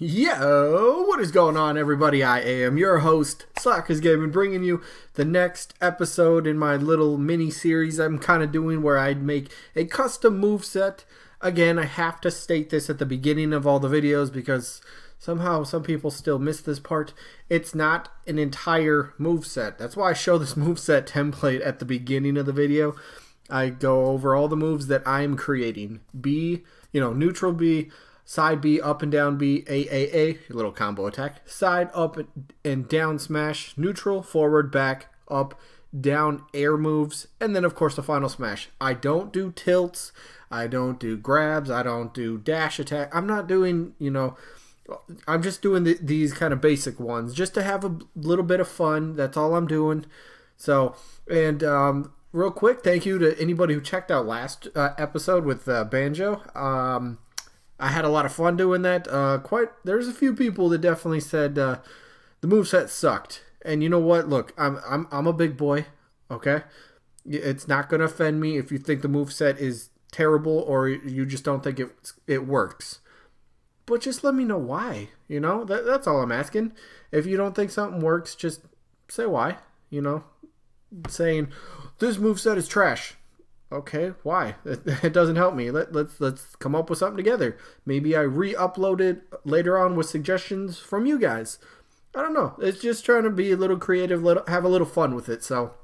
Yo, what is going on, everybody? I am your host, Slackerz Gaming, bringing you the next episode in my little mini-series I'm kind of doing where I'd make a custom moveset. Again, I have to state this at the beginning of all the videos because somehow some people still miss this part. It's not an entire moveset. That's why I show this moveset template at the beginning of the video. I go over all the moves that I'm creating. B, neutral B, side B, up and down B, A, little combo attack. Side, up and down smash, neutral, forward, back, up, down, air moves, and then of course the final smash. I don't do tilts, I don't do grabs, I don't do dash attack. I'm not doing, I'm just doing these kind of basic ones just to have a little bit of fun. That's all I'm doing. So, and real quick, thank you to anybody who checked out last episode with Banjo. I had a lot of fun doing that. There's a few people that definitely said the moveset sucked. And you know what? Look, I'm a big boy. Okay, it's not gonna offend me if you think the moveset is terrible or you just don't think it works. But just let me know why. That's all I'm asking. If you don't think something works, just say why. Saying this moveset is trash. Okay, why? It doesn't help me. Let's come up with something together. Maybe I re-upload it later on with suggestions from you guys. I don't know. It's just trying to be a little creative, have a little fun with it. So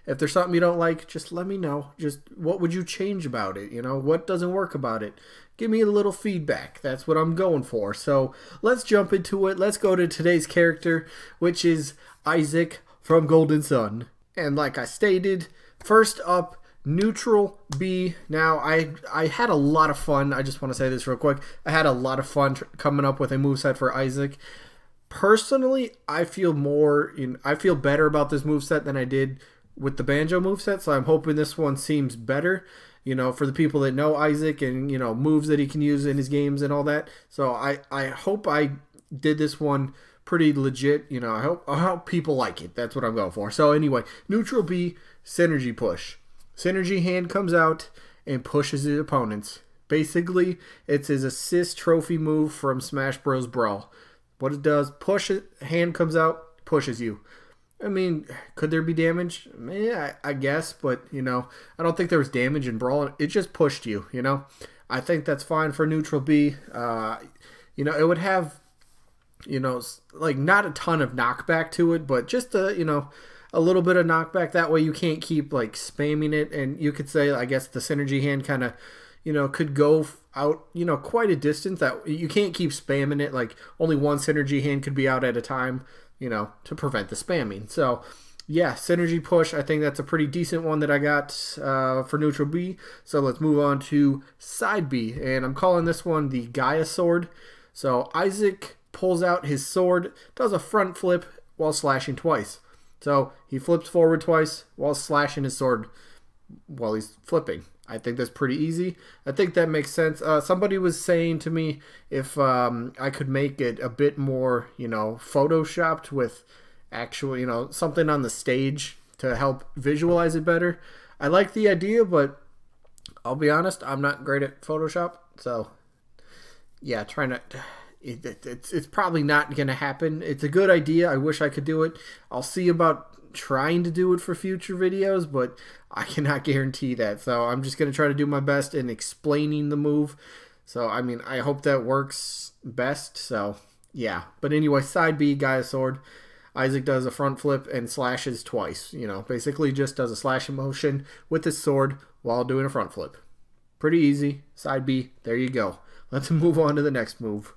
if there's something you don't like, just let me know. Just what would you change about it? What doesn't work about it? Give me a little feedback. That's what I'm going for. So let's jump into it. Let's go to today's character, which is Isaac from Golden Sun. And like I stated, first up, neutral B. Now, I had a lot of fun. I just want to say this real quick. I had a lot of fun coming up with a moveset for Isaac. Personally, I feel better about this moveset than I did with the Banjo moveset, so I'm hoping this one seems better, for the people that know Isaac and, moves that he can use in his games and all that. So I hope I did this one pretty legit. I hope people like it. That's what I'm going for. So anyway, neutral B, Psynergy push. Synergy hand comes out and pushes his opponents. Basically, it's his assist trophy move from Smash Bros. Brawl. What it does, hand comes out, pushes you. I mean, could there be damage? Yeah, I guess, but, I don't think there was damage in Brawl. It just pushed you, I think that's fine for neutral B. It would have, not a ton of knockback to it, but just a little bit of knockback. That way you can't keep spamming it, and you could say, I guess, the synergy hand kind of could go out quite a distance. That you can't keep spamming it. Only one synergy hand could be out at a time, to prevent the spamming. So yeah, synergy push, I think that's a pretty decent one that I got for neutral B. So let's move on to side B, and I'm calling this one the Gaia sword. So Isaac pulls out his sword, does a front flip while slashing twice. So he flips forward twice while slashing his sword while he's flipping. I think that's pretty easy. I think that makes sense. Somebody was saying to me if I could make it a bit more, photoshopped with actual, something on the stage to help visualize it better. I like the idea, but I'll be honest, I'm not great at Photoshop. So yeah, trying to... It's probably not going to happen. It's a good idea. I wish I could do it. I'll see about trying to do it for future videos, but I cannot guarantee that. So I'm just going to try to do my best in explaining the move. So, I mean, I hope that works best. So, yeah. But anyway, side B, Gaia sword. Isaac does a front flip and slashes twice. Basically just does a slashing motion with his sword while doing a front flip. Pretty easy. Side B. There you go. Let's move on to the next move.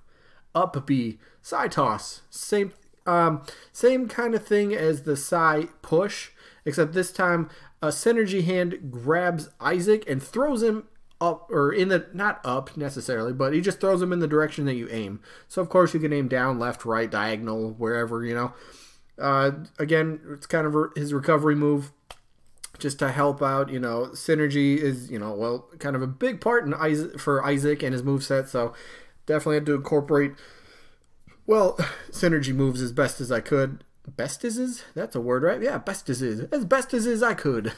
Up B, side toss. Same kind of thing as the side push, except this time a synergy hand grabs Isaac and throws him up, or not up necessarily, but he just throws him in the direction that you aim. So of course you can aim down, left, right, diagonal, wherever, Again, it's kind of his recovery move, just to help out. Synergy is, kind of a big part for Isaac and his moveset, so definitely had to incorporate, synergy moves as best as I could. Best is? That's a word, right? Yeah, best as I could.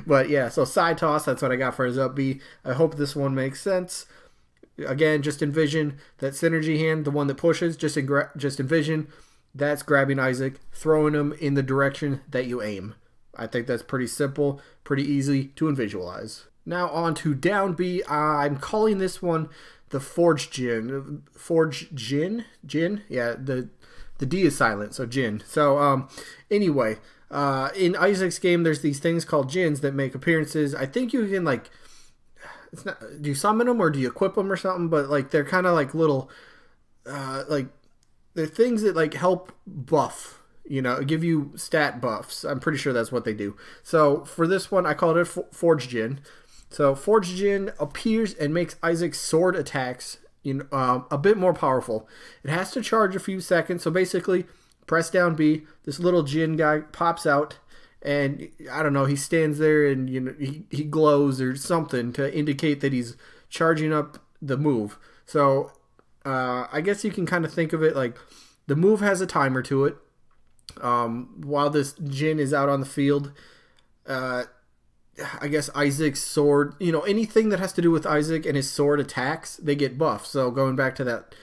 But yeah, so side toss, that's what I got for his up B. I hope this one makes sense. again, just envision that synergy hand, the one that pushes, just envision that's grabbing Isaac, throwing him in the direction that you aim. I think that's pretty simple, pretty easy to visualize. Now on to down B. I'm calling this one the Forge Djinn. Forge Djinn? Djinn? Yeah, the D is silent, so Djinn. So anyway, in Isaac's game, there's these things called Djinns that make appearances. I think you can like, it's not, do you summon them or do you equip them or something? But like they're kind of like little, like they're things that like help buff. You know, give you stat buffs. I'm pretty sure that's what they do. So for this one, I called it Forge Djinn. So Forge Djinn appears and makes Isaac's sword attacks a bit more powerful. It has to charge a few seconds. So basically, press down B. This little Djinn guy pops out, and I don't know. He stands there and he glows or something to indicate that he's charging up the move. So I guess you can kind of think of it like the move has a timer to it. While this Djinn is out on the field, I guess Isaac's sword, anything that has to do with Isaac and his sword attacks, they get buffed. So going back to that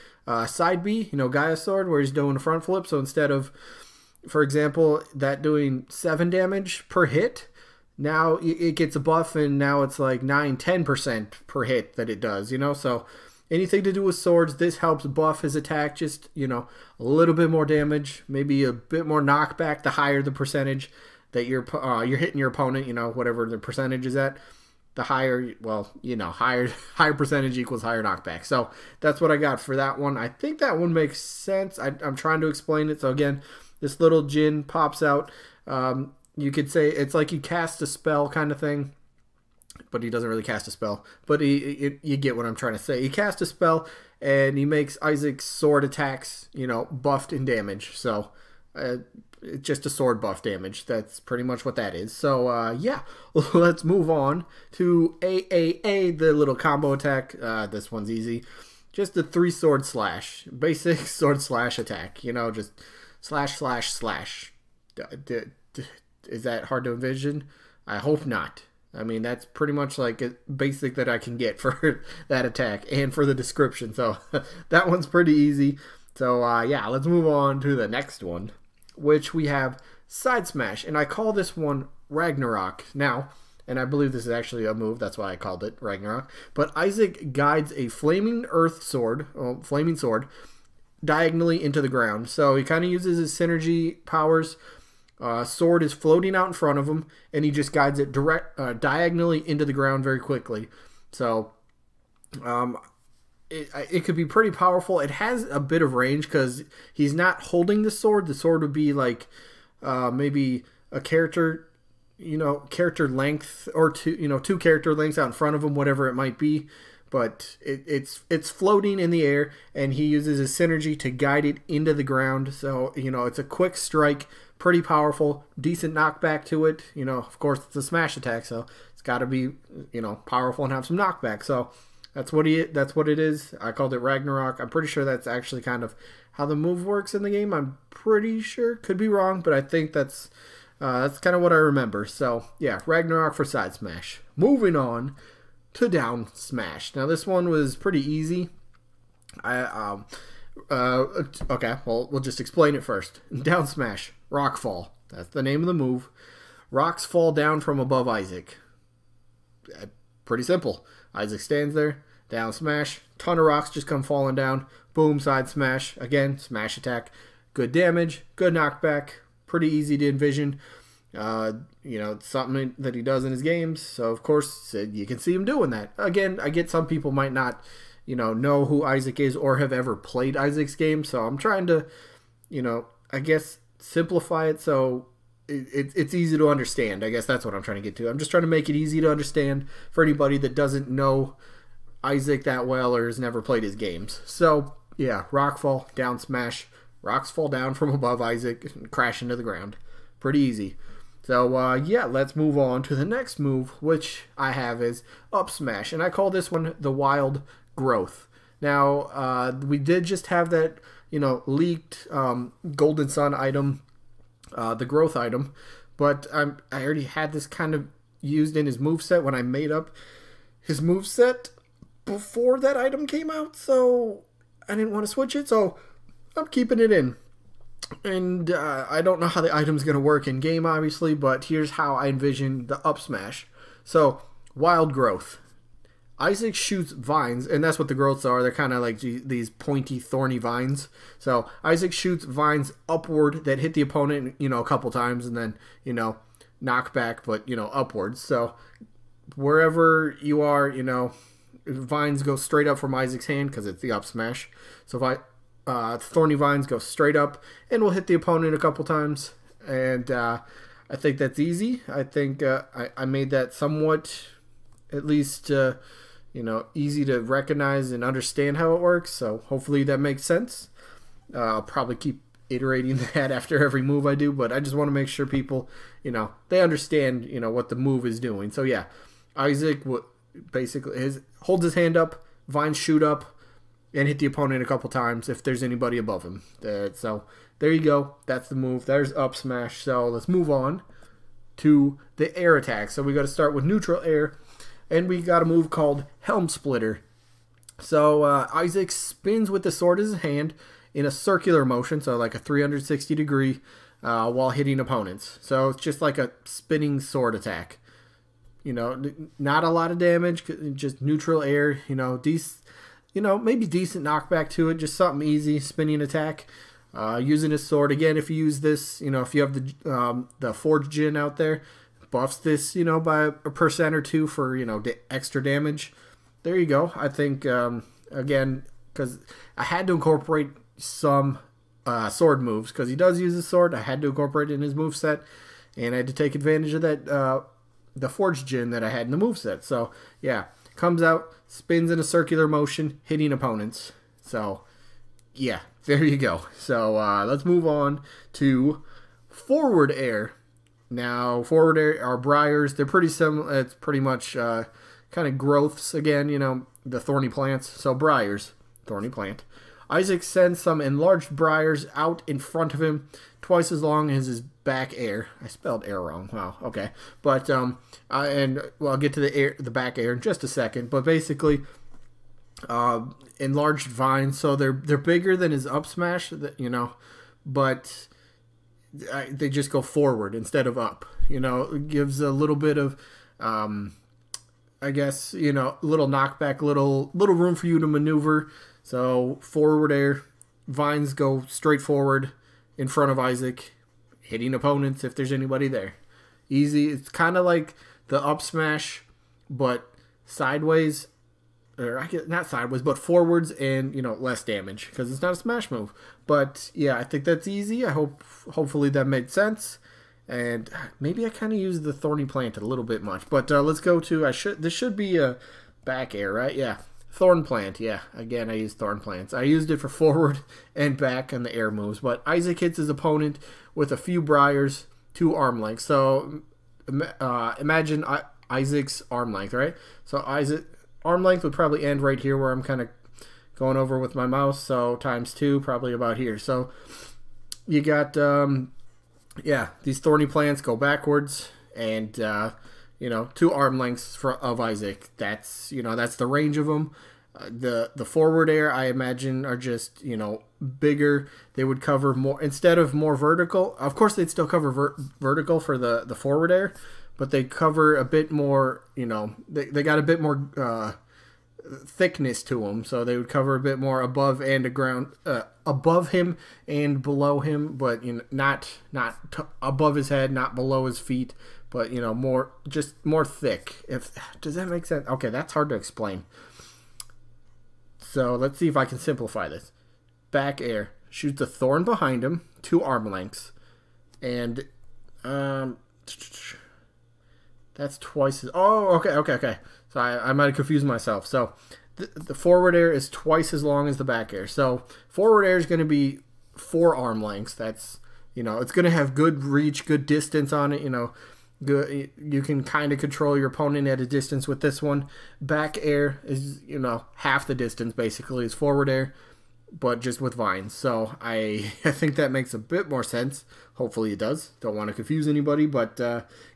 side B, Gaia's sword, where he's doing a front flip. So instead of, for example, that doing 7 damage per hit, now it gets a buff, and now it's like 9-10% per hit that it does, So anything to do with swords, this helps buff his attack just, a little bit more damage, maybe a bit more knockback, the higher the percentage that you're hitting your opponent, whatever the percentage is at, the higher, well, higher percentage equals higher knockback. So that's what I got for that one. I think that one makes sense. I'm trying to explain it. So again, this little Djinn pops out. You could say it's like you cast a spell kind of thing. But he doesn't really cast a spell. But you get what I'm trying to say. He casts a spell, and he makes Isaac's sword attacks, buffed in damage. So, it's just a sword buff damage. That's pretty much what that is. So, yeah. Let's move on to AAA, the little combo attack. This one's easy. Just a 3-sword slash. Basic sword slash attack. Just slash, slash, slash. Is that hard to envision? I hope not. I mean, that's pretty much like a basic that I can get for that attack and for the description. So that one's pretty easy. So yeah, let's move on to the next one, which we have Side Smash. And I call this one Ragnarok. Now, and I believe this is actually a move. That's why I called it Ragnarok. But Isaac guides a flaming sword, diagonally into the ground. So he kind of uses his synergy powers. Sword is floating out in front of him, and he just guides it diagonally into the ground very quickly. So it could be pretty powerful. It has a bit of range because he's not holding the sword. The sword would be like maybe a character, character length or two character lengths out in front of him, whatever it might be. But it's floating in the air, and he uses his synergy to guide it into the ground. So, it's a quick strike, pretty powerful, decent knockback to it. Of course, it's a smash attack, so it's got to be, powerful and have some knockback. So that's what it is. I called it Ragnarok. I'm pretty sure that's actually kind of how the move works in the game. I'm pretty sure. Could be wrong, but I think that's kind of what I remember. So, yeah, Ragnarok for Side Smash. Moving on to down smash. Now this one was pretty easy. Okay, well, we'll just explain it first. Down smash, Rockfall. That's the name of the move. Rocks fall down from above Isaac. Pretty simple. Isaac stands there, down smash, ton of rocks just come falling down. Boom, side smash. Again, smash attack. Good damage, good knockback. Pretty easy to envision. It's something that he does in his games, so of course you can see him doing that. Again, I get some people might not, know who Isaac is or have ever played Isaac's game, so I'm trying to, I guess simplify it so it's easy to understand. I guess that's what I'm trying to get to. I'm just trying to make it easy to understand for anybody that doesn't know Isaac that well or has never played his games. So, yeah, Rockfall, down smash, rocks fall down from above Isaac and crash into the ground. Pretty easy. So, yeah, let's move on to the next move, which I have is Up Smash, and I call this one the Wild Growth. Now, we did just have that, leaked Golden Sun item, the Growth item, but I already had this kind of used in his moveset when I made up his moveset. before that item came out, so I didn't want to switch it, so I'm keeping it in. And I don't know how the item's going to work in game, obviously, but here's how I envision the up smash. So, wild growth. Isaac shoots vines, and that's what the growths are. They're kind of like these pointy, thorny vines. So, Isaac shoots vines upward that hit the opponent, a couple times, and then, knock back, but, upwards. So, wherever you are, vines go straight up from Isaac's hand because it's the up smash. So, if thorny vines go straight up and will hit the opponent a couple times. And I think that's easy. I think I made that somewhat, at least, easy to recognize and understand how it works. So hopefully that makes sense. I'll probably keep iterating that after every move I do, but I just want to make sure people, they understand, what the move is doing. So yeah, Isaac basically holds his hand up, vines shoot up, and hit the opponent a couple times if there's anybody above him. So there you go. That's the move. There's up smash. So let's move on to the air attack. So we got to start with neutral air, and we got a move called Helm Splitter. So Isaac spins with the sword in his hand in a circular motion, so like a 360 degree, while hitting opponents. So it's just like a spinning sword attack. Not a lot of damage, just neutral air. Maybe decent knockback to it, just something easy, spinning attack. Using his sword again. If you use this, if you have the forged Djinn out there, buffs this, by a % or 2 for extra damage. There you go. I think again, because I had to incorporate some sword moves because he does use his sword. I had to incorporate it in his moveset, and I had to take advantage of that the forged Djinn that I had in the moveset. So yeah. Comes out, spins in a circular motion, hitting opponents. So, yeah, there you go. So, let's move on to forward air. Now, forward air are Briars. They're pretty similar. It's pretty much kind of growths again, the thorny plants. So, Briars, thorny plant. Isaac sends some enlarged Briars out in front of him, twice as long as his back air. I spelled air wrong. Wow. Okay. But I'll get to the back air in just a second. But basically, enlarged vines. So they're bigger than his up smash. But they just go forward instead of up. It gives a little bit of, I guess, little knockback, little room for you to maneuver. So forward air, vines go straight forward in front of Isaac, hitting opponents if there's anybody there. Easy. It's kind of like the up smash, but sideways, or I guess not sideways, but forwards and less damage because it's not a smash move. But yeah, I think that's easy. Hopefully that made sense. And maybe I kind of used the thorny plant a little bit much. But let's go to this should be a back air, right? Yeah. Thorn plant, yeah. Again, I used thorn plants. I used it for forward and back on the air moves. But Isaac hits his opponent with a few Briars, 2 arm lengths. So imagine Isaac's arm length, right? So Isaac arm length would probably end right here where I'm kind of going over with my mouse. So times 2, probably about here. So you got, these thorny plants go backwards and 2 arm lengths of Isaac. That's that's the range of them. The forward air, I imagine, are just bigger. They would cover more instead of more vertical. Of course, they'd still cover vertical for the forward air, but they cover a bit more. They got a bit more thickness to them, so they would cover a bit more above and the ground, above him and below him, but not above his head, not below his feet. But more thick. Does that make sense? Okay, that's hard to explain. So let's see if I can simplify this. Back air, shoots a thorn behind him, 2 arm lengths, and that's twice as. Oh, okay. So I might have confused myself. So the forward air is twice as long as the back air. So forward air is going to be 4 arm lengths. That's it's going to have good reach, good distance on it. Good, you can kind of control your opponent at a distance with this one. Back air is half the distance basically is forward air, but just with vines. So I think that makes a bit more sense. Hopefully it does. Don't want to confuse anybody, but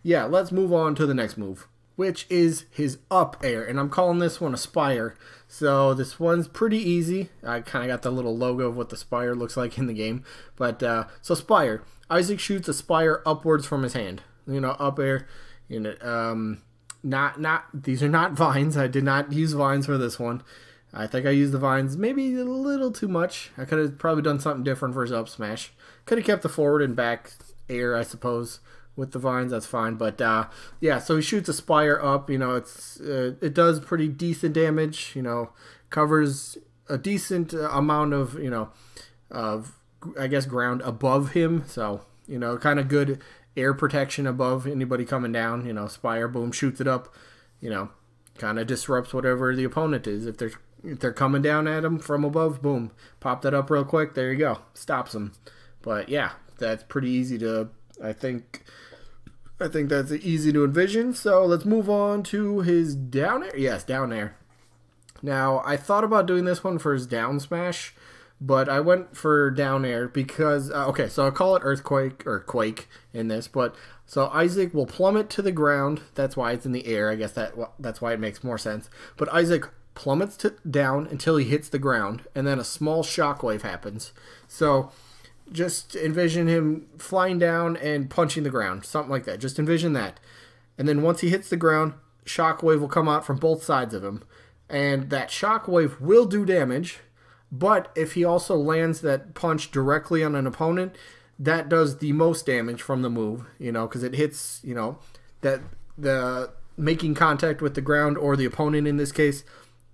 yeah, let's move on to the next move. which is his up air. And I'm calling this one a Spire. So this one's pretty easy. I kind of got the little logo of what the Spire looks like in the game. But, so Spire. Isaac shoots a Spire upwards from his hand. You know, up air. You know, these are not vines. I did not use vines for this one. I think I used the vines maybe a little too much. I could have probably done something different for his up smash. Could have kept the forward and back air, I suppose, with the vines. That's fine. But yeah, so he shoots a Spire up. You know, it does pretty decent damage. You know, covers a decent amount of, you know, of, I guess, ground above him. So, you know, kind of good air protection above anybody coming down. You know, Spire, boom, shoots it up. You know, kind of disrupts whatever the opponent is. If they're coming down at him from above, boom, pop that up real quick. There you go, stops them. But yeah, that's pretty easy to. I think that's easy to envision. So let's move on to his down air. Yes, down air. Now I thought about doing this one for his down smash, but I went for down air because okay, so I'll call it earthquake or quake in this, but. So Isaac will plummet to the ground. That's why it's in the air. I guess that's why it makes more sense. But Isaac plummets down until he hits the ground, and then a small shockwave happens. So just envision him flying down and punching the ground, something like that. Just envision that. And then once he hits the ground, shockwave will come out from both sides of him. And that shockwave will do damage, but if he also lands that punch directly on an opponent, that does the most damage from the move, you know, because it hits, you know, that the making contact with the ground or the opponent in this case,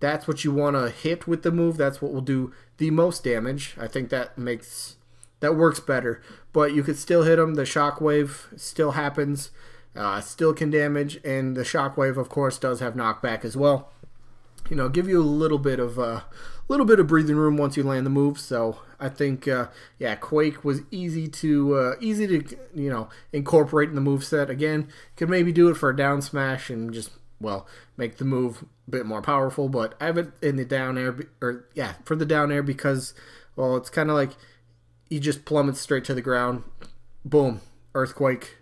that's what you want to hit with the move. That's what will do the most damage. I think that works better, but you could still hit him. The shockwave still happens, still can damage, and the shockwave, of course, does have knockback as well. You know, give you a little bit of breathing room once you land the move. So I think yeah, Quake was easy to you know, incorporate in the moveset. Again, could maybe do it for a down smash and just, well, make the move a bit more powerful. But I have it in the down air, or yeah, for the down air because, well, it's kind of like he just plummets straight to the ground. Boom, earthquake,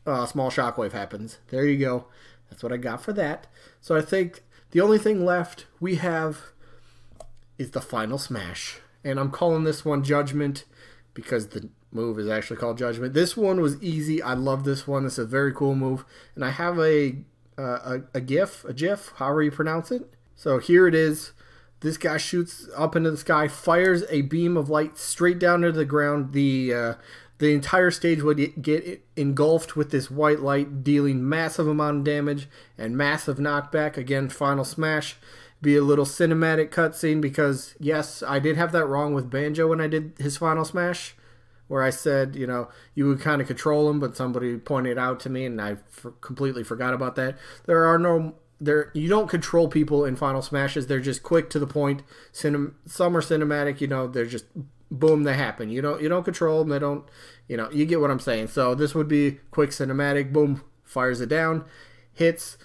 small shockwave happens. There you go. That's what I got for that. So I think the only thing left we have is the final smash. And I'm calling this one Judgment because the move is actually called Judgment. This one was easy. I love this one. This is a very cool move. And I have a GIF, however you pronounce it. So here it is. This guy shoots up into the sky, fires a beam of light straight down into the ground. The entire stage would get engulfed with this white light, dealing massive amount of damage and massive knockback. Again, final smash. Be a little cinematic cutscene because, yes, I did have that wrong with Banjo when I did his final smash, where I said, you know, you would kind of control him, but somebody pointed it out to me, and I completely forgot about that. You don't control people in final smashes. They're just quick to the point. Some are cinematic, you know, they're just boom, they happen. You don't control them. They don't, you know, you get what I'm saying. So this would be quick cinematic. Boom, fires it down, hits,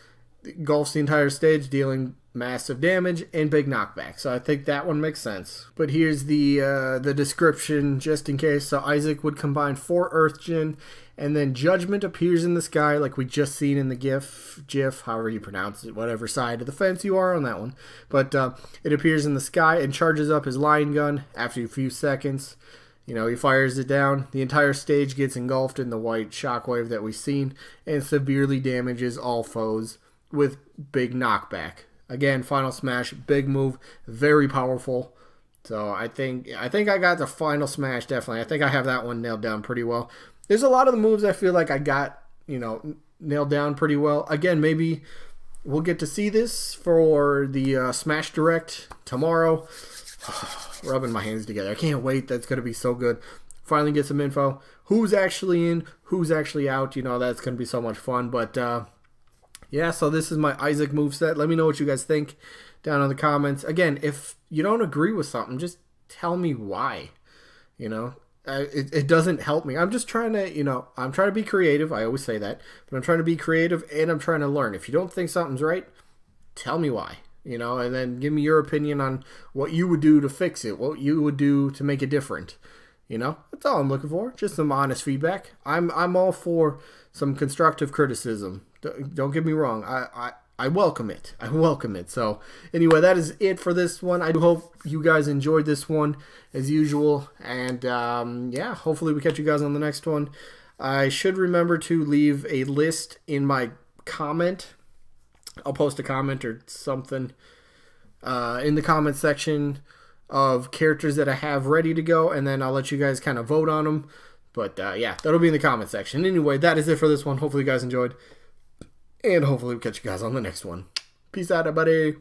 engulfs the entire stage, dealing massive damage and big knockback. So I think that one makes sense. But here's the description just in case. So Isaac would combine 4 Earth Djinn, and then Judgment appears in the sky like we just seen in the GIF, however you pronounce it, whatever side of the fence you are on that one. But it appears in the sky and charges up his line gun after a few seconds. You know, he fires it down. The entire stage gets engulfed in the white shockwave that we've seen and severely damages all foes with big knockback. Again, final smash, big move, very powerful. So I think I got the final smash, definitely. I think I have that one nailed down pretty well. There's a lot of the moves I feel like I got, you know, nailed down pretty well. Again, maybe we'll get to see this for the Smash Direct tomorrow. Rubbing my hands together. I can't wait. That's going to be so good. Finally get some info. Who's actually in, who's actually out. You know, that's going to be so much fun. But yeah, so this is my Isaac moveset. Let me know what you guys think down in the comments. Again, if you don't agree with something, just tell me why. You know, it doesn't help me. I'm just trying to, you know, I'm trying to be creative. I always say that. But I'm trying to be creative and I'm trying to learn. If you don't think something's right, tell me why. You know, and then give me your opinion on what you would do to fix it, what you would do to make it different. You know, that's all I'm looking for. Just some honest feedback. I'm all for some constructive criticism. Don't get me wrong. I welcome it. I welcome it. So anyway, that is it for this one. I do hope you guys enjoyed this one as usual. And yeah, hopefully we catch you guys on the next one. I should remember to leave a list in my comment. I'll post a comment or something in the comment section of characters that I have ready to go, and then I'll let you guys kind of vote on them. But yeah, that'll be in the comment section. Anyway, that is it for this one. Hopefully you guys enjoyed, and hopefully we'll catch you guys on the next one. Peace out, everybody.